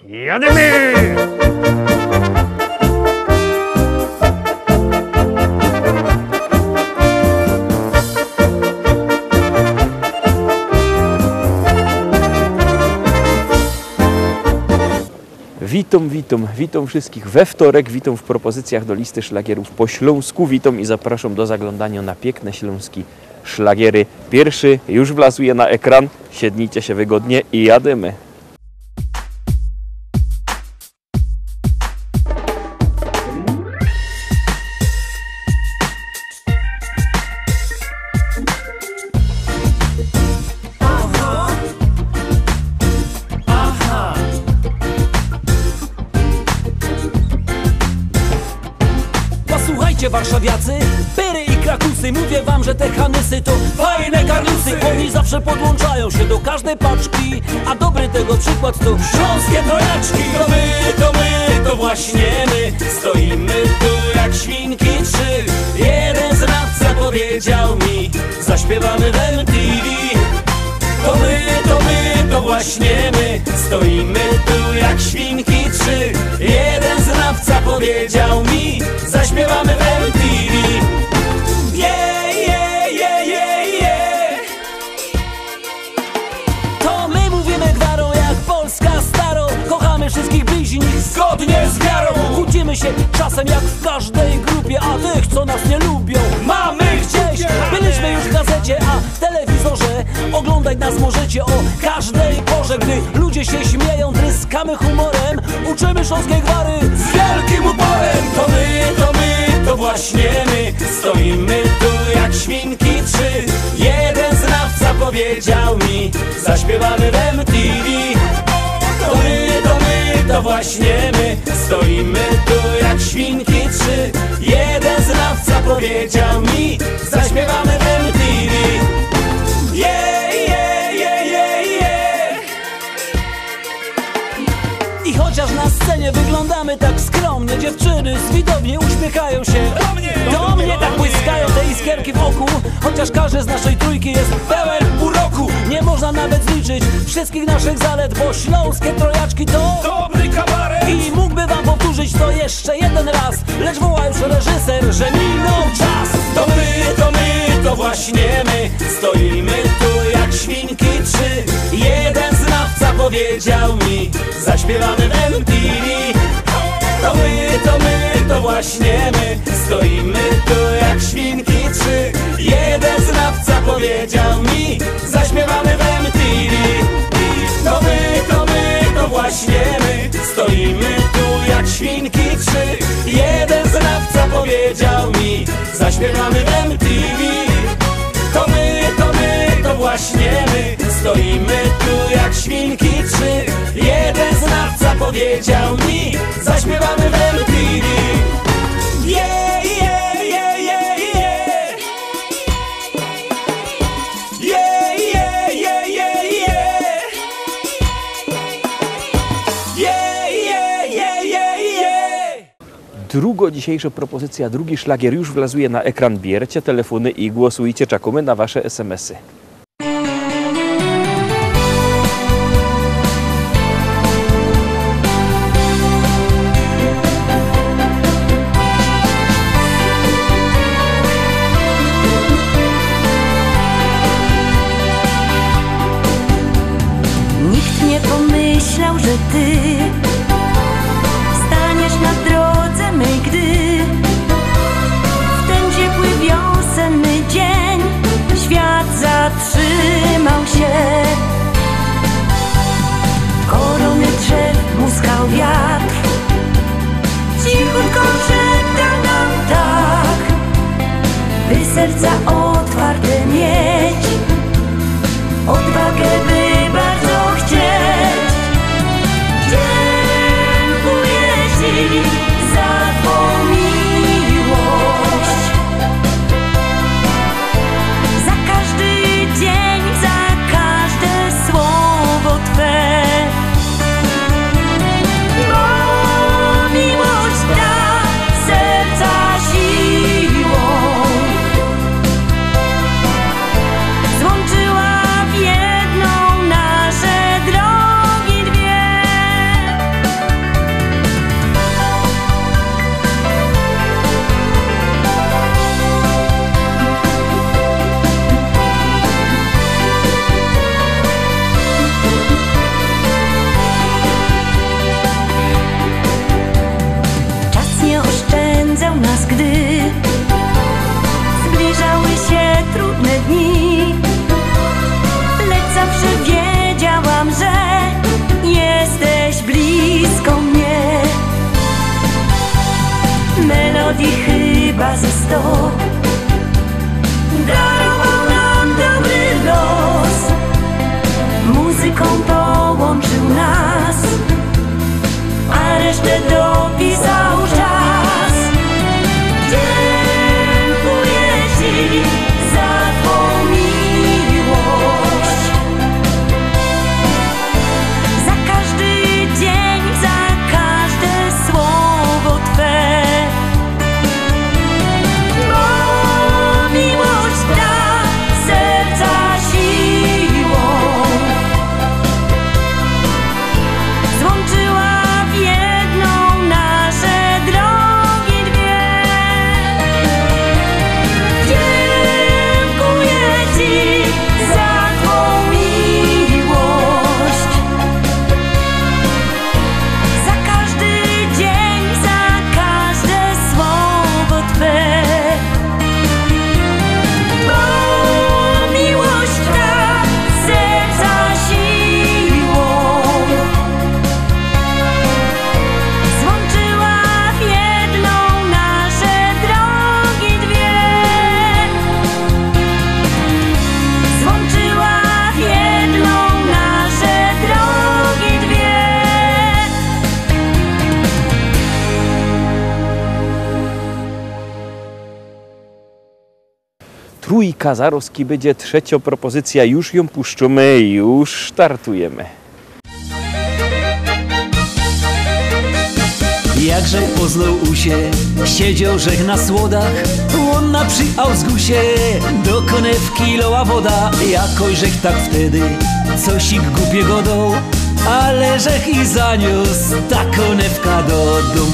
Jademy! Witam wszystkich we wtorek, witam w propozycjach do listy szlagierów po śląsku, witam i zapraszam do zaglądania na piękne śląskie szlagiery. Pierwszy już wlazuje na ekran, siednijcie się wygodnie i jademy. Słuchajcie warszawiacy, Pyry i Krakusy, mówię wam, że te Hanysy to fajne karnusy. Oni zawsze podłączają się do każdej paczki, a dobry tego przykład to śląskie trojaczki. To właśnie my, stoimy tu jak świnki trzy. Jeden znawca powiedział mi, zaśpiewamy w MTV. To właśnie my, stoimy tu jak świnki trzy. Jeden znawca powiedział mi, zaśpiewamy w MTV. To my mówimy gwarą jak Polska staro. Kochamy wszystkich bliźnich zgodnie z wiarą. Kłócimy się czasem jak w każdej grupie, a tych co nas nie lubią mamy gdzieś. Byliśmy już w gazecie, a w telewizorze. Oglądać nas możecie o każdej porze. Gdy ludzie się śmieją, tryskamy humorem. Uczymy śląskiej gwary z wielkim uporem. To właśnie my, stoimy tu jak świnki trzy. Jeden znawca powiedział mi, zaśpiewamy w MTV. To właśnie my, stoimy tu jak świnki trzy. Jeden znawca powiedział mi, zaśpiewamy w MTV. I chociaż na scenie wyglądamy tak skromnie, dziewczyny z widowni uśmiechają się do mnie tak błyskają te iskierki wokół. Chociaż każdy z naszej trójki jest pełen uroku. Nie można nawet zliczyć wszystkich naszych zalet, bo śląskie trojaczki to dobry kabaret. I mógłby wam powtórzyć to jeszcze jeden raz, lecz woła już reżyser, że minął czas. To właśnie my, stoimy tu jak świnki trzy. Jeden znawca powiedział mi, zaśpiewamy w MTV. To właśnie my, stoimy tu jak świnki trzy. Jeden znawca powiedział mi, zaśpiewamy w MTV. To właśnie my, stoimy tu jak świnki trzy. Jeden znawca powiedział mi, zaśpiewamy w MTV. To właśnie my, stoimy tu jak świnki trzy. Jeden znawca powiedział mi, zaśpiewamy w MTV. Druga dzisiejsza propozycja, drugi szlagier już wlazuje na ekran. Bierzcie telefony i głosujcie, czekamy na wasze SMS-y. Nikt nie pomyślał, że ty staniesz na drodze mej, gdy w ten ciepły wiosenny dzień świat zatrzymał się. Korony drzew muskał wiatr, cichutko szeptał nam tak, by serca otwarte mieć, odwagę by bardzo chcieć. Dziękuję ci za twą miłość, za każdy dzień, za każde słowo twe. Bo miłość da serca siłą, miasto. Darował nam dobry los, muzyką połączył nas, a resztę dopisał czas. Dziękuję Ci za Twą miłość, za każdy dzień, za każde słowo Twe, bo miłość da serca siłą, złączyła w jedną nasze drogi dwie. Dziękuję Ci za Twą miłość, za każdy dzień, za każde słowo Twe, bo miłość da serca siłą, złączyła w jedną nasze drogi dwie. Złączyła w jedną nasze drogi dwie. Trójka Zarowski będzie trzecia propozycja, już ją puszczymy, już startujemy. Jakże poznał usie, siedział żech na słodach, łonna przy Auzgusie, do konewki loła woda, jakoś żech tak wtedy cosik głupiego dał, ale żech i zaniósł ta konewka do domu.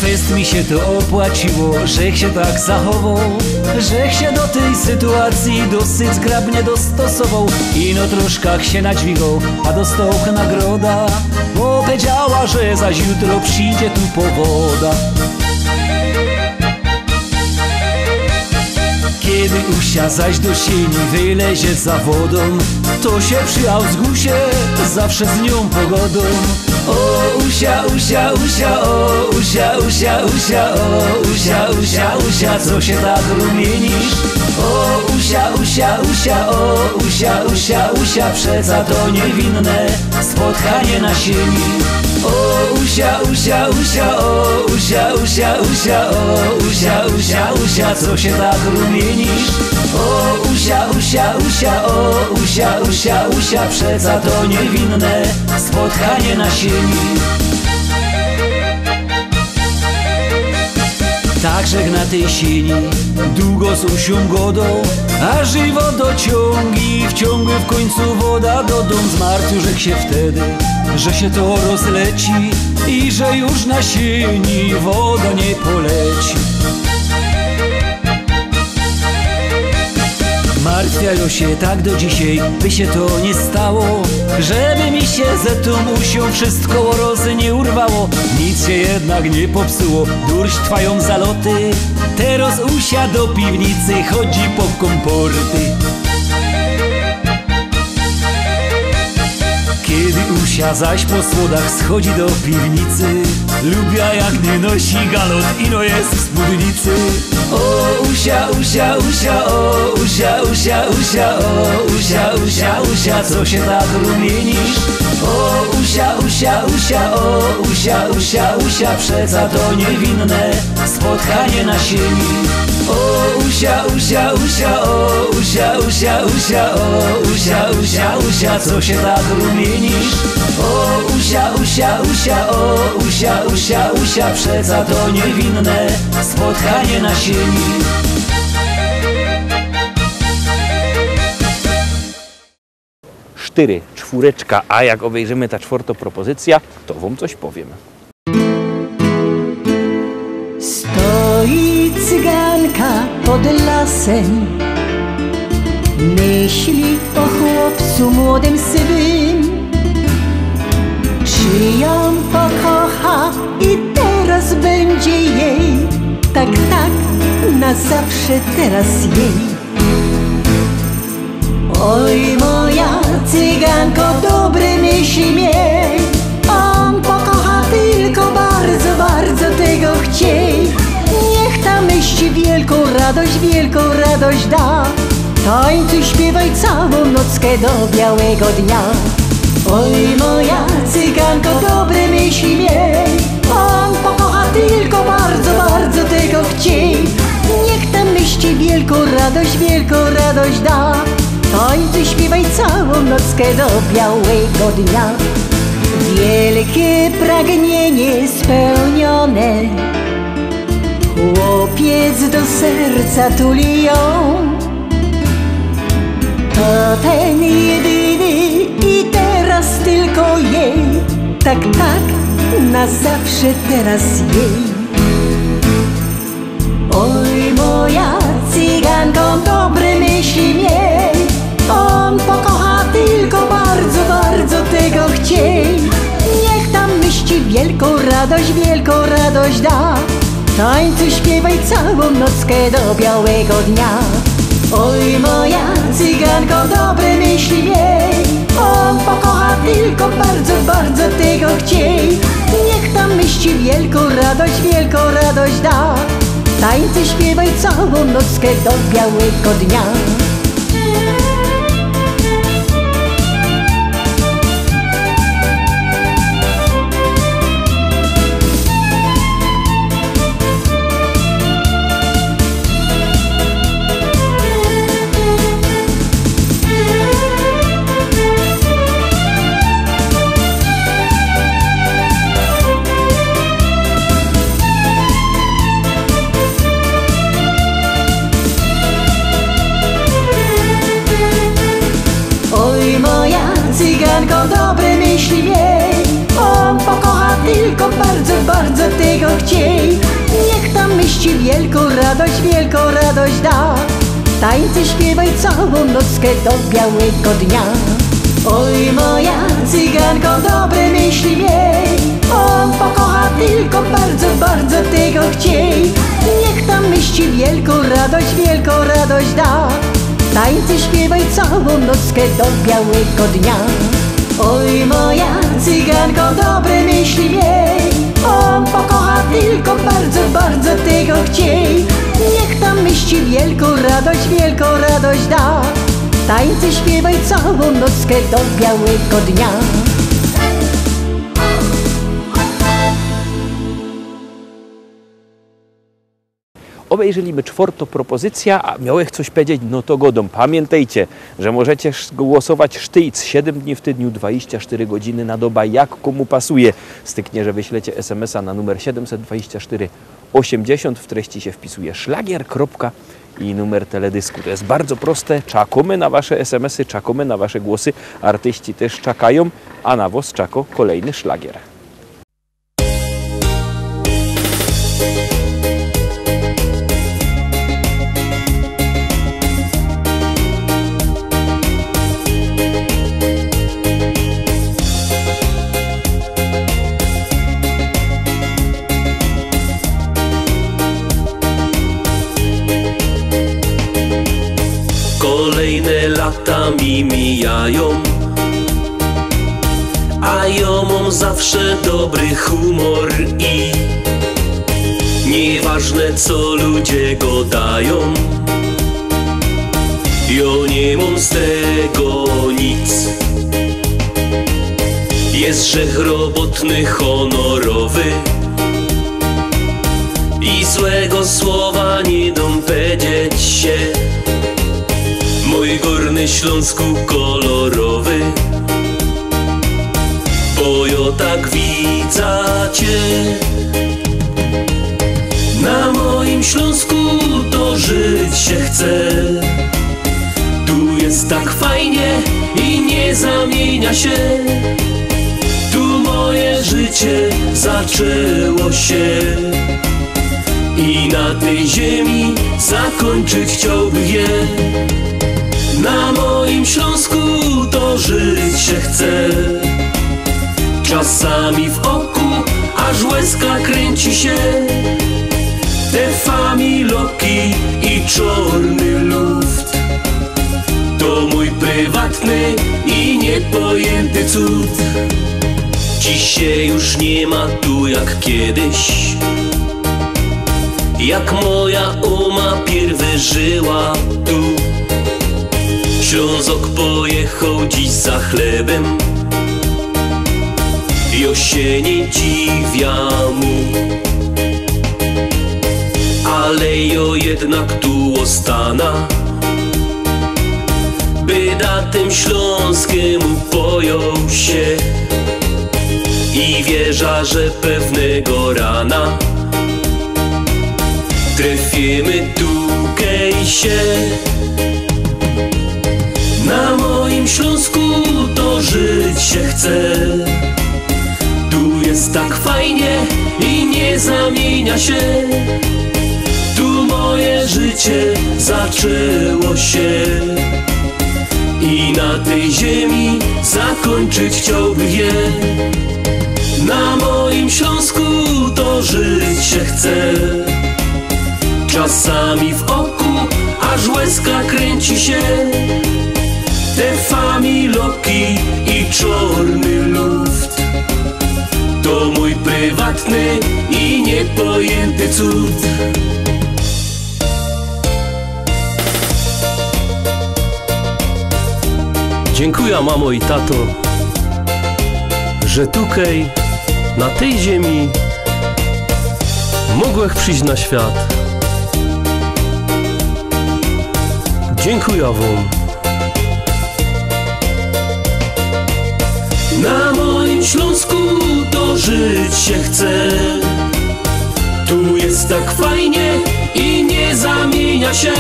Fest mi się to opłaciło, żech się tak zachował, żech się do tej sytuacji dosyć zgrabnie dostosował. Ino troszkach się nadźwigał, a dostał nagroda, bo powiedziała, że zaś jutro przyjdzie tu powoda. Kiedy usia zaś do sieni wylezie za wodą, to się przy Auzgusie zawsze z nią pogodą. O usia, usia, usia, o usia, usia, usia, o usia, usia, usia, co się tak rumienisz? O usia, usia, usia, o usia, usia, usia, przeca to niewinne spotkanie na sieni. O usia, usia, usia, o usia, usia, usia, o usia, usia, usia, co się tak rumienisz? O usia, usia, usia, o usia, usia, usia, przeca to niewinne spotkanie na sieni. Także na tej sieni długo z usią godą, a żywo dociągi wciągły w końcu woda do dom. Zmartwił żech się wtedy, że się to rozleci i że już na sieni woda nie poleci. Martwiają się tak do dzisiaj, by się to nie stało, żeby mi się ze tą usią wszystko rozy nie urwało. Nic się jednak nie popsuło, durść trwają zaloty, teraz usia do piwnicy chodzi po komporty. Kiedy usia zaś po schodach schodzi do piwnicy, lubia jak nie nosi galot, ino jest w spódnicy. O usia, usia, usia, o usia, usia, usia, o usia, usia, usia, co się tak rumienisz? O usia, usia, usia, o usia, usia, usia, przeca to niewinne spotkanie na sieni. O usia, usia, usia, o usia, usia, usia, o usia, usia, usia, co się tak rumienisz? O usia, usia, usia, o usia, usia, usia, przeca to niewinne spotkanie na sieni. Cztery, czwóreczka, a jak obejrzymy ta czwarta propozycja, to wam coś powiem. Stoi cyganka pod lasem, myśli o chłopcu młodym sywym. Czy ją pokocha i teraz będzie jej, tak, tak, na zawsze teraz jej. Oj moja cyganko, dobre myśli miej, on pokocha tylko bardzo, bardzo wielką radość da. Tańcuj, śpiewaj całą nockę do białego dnia. Oj moja cyganko, dobre myśli miej, on pokocha tylko bardzo, bardzo tego chciej. Niech ta myśli wielką radość da. Tańcuj, śpiewaj całą nockę do białego dnia. Wielkie pragnienie spełnione, chłopiec do serca tuli ją. To ten jedyny i teraz tylko jej, tak, tak, na zawsze teraz jej. Oj moja cyganko, dobre myśli miej, on pokocha tylko bardzo, bardzo tego chciej. Niech tam myśli wielką radość da. Tańcuj, śpiewaj całą nockę do białego dnia. Oj moja cyganko, dobre myśli miej, on pokocha tylko bardzo, bardzo tego chciej. Niech tam myśli wielką radość da. Tańcuj, śpiewaj całą nockę do białego dnia. Cyganko, dobre myśli miej, on pokocha tylko bardzo, bardzo tego chciej. Niech tam myśli wielką radość da. Tańcuj, śpiewaj całą nockę do białego dnia. Oj moja cyganko, dobre myśli miej, on pokocha tylko bardzo, bardzo tego chciej. Niech tam myśli wielką radość da. Tańcuj, śpiewaj całą nockę do białego dnia. Oj moja cyganko, dobre myśli miej, on pokocha tylko bardzo, bardzo tego chciej. Niech tam myśli wielką radość da. Tańcuj, śpiewaj całą nockę do białego dnia. Obejrzeliśmy czwartą propozycję, a miałeś coś powiedzieć, no to godą. Pamiętajcie, że możecie głosować sztyjc 7 dni w tygodniu, 24 godziny na dobę, jak komu pasuje. Styknie, że wyślecie SMS-a na numer 724 80, w treści się wpisuje szlagier, kropka i numer teledysku. To jest bardzo proste, czekamy na wasze SMS-y, czekamy na wasze głosy, artyści też czekają, a na was czeka kolejny szlagier. Kolejne lata mi mijają, a ja mam zawsze dobry humor i nieważne co ludzie gadają, ja nie mam z tego nic. Jest grzech robotny, honorowy i złego słowa nie dam powiedzieć się. Mój Górny Śląsku kolorowy, bo ja tak widzę cię. Na moim Śląsku to żyć się chce. Tu jest tak fajnie i nie zamienia się. Tu moje życie zaczęło się i na tej ziemi zakończyć chciałbym je. Na moim Śląsku to żyć się chce. Czasami w oku aż łezka kręci się. Te familoki i czarny luft to mój prywatny i niepojęty cud. Dziś się już nie ma tu jak kiedyś. jak moja oma pierwy żyła tu. Ślązok pojechał dziś za chlebem, josienie dziwia mu, ale jo jednak tu ostana, by da tym śląskiemu pojął się i wierza, że pewnego rana trafimy tukej się. Na moim Śląsku to żyć się chce, tu jest tak fajnie i nie zamienia się. Tu moje życie zaczęło się i na tej ziemi zakończyć chciałbym je. Na moim Śląsku to żyć się chce, czasami w oku aż łezka kręci się. Te familoki i czarny luft to mój prywatny i niepojęty cud. Dziękuję mamo i tato, że tukej na tej ziemi mogłech przyjść na świat. Dziękuję wam. Na moim Śląsku to żyć się chce, tu jest tak fajnie i nie zamienia się.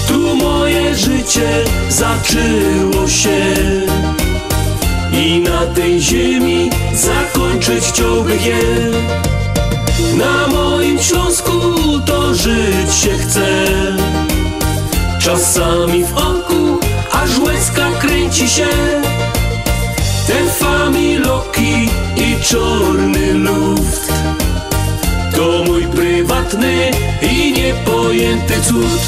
Tu moje życie zaczęło się i na tej ziemi zakończyć chciałbym je. Na moim Śląsku to żyć się chce, czasami w oku aż łezka kręci się. Te familoki i czarny luft to mój prywatny i niepojęty cud.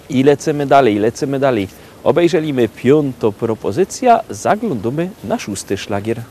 I lecimy dalej, lecimy dalej. Obejrzeliśmy 5. propozycja, zaglądamy na 6. szlagier.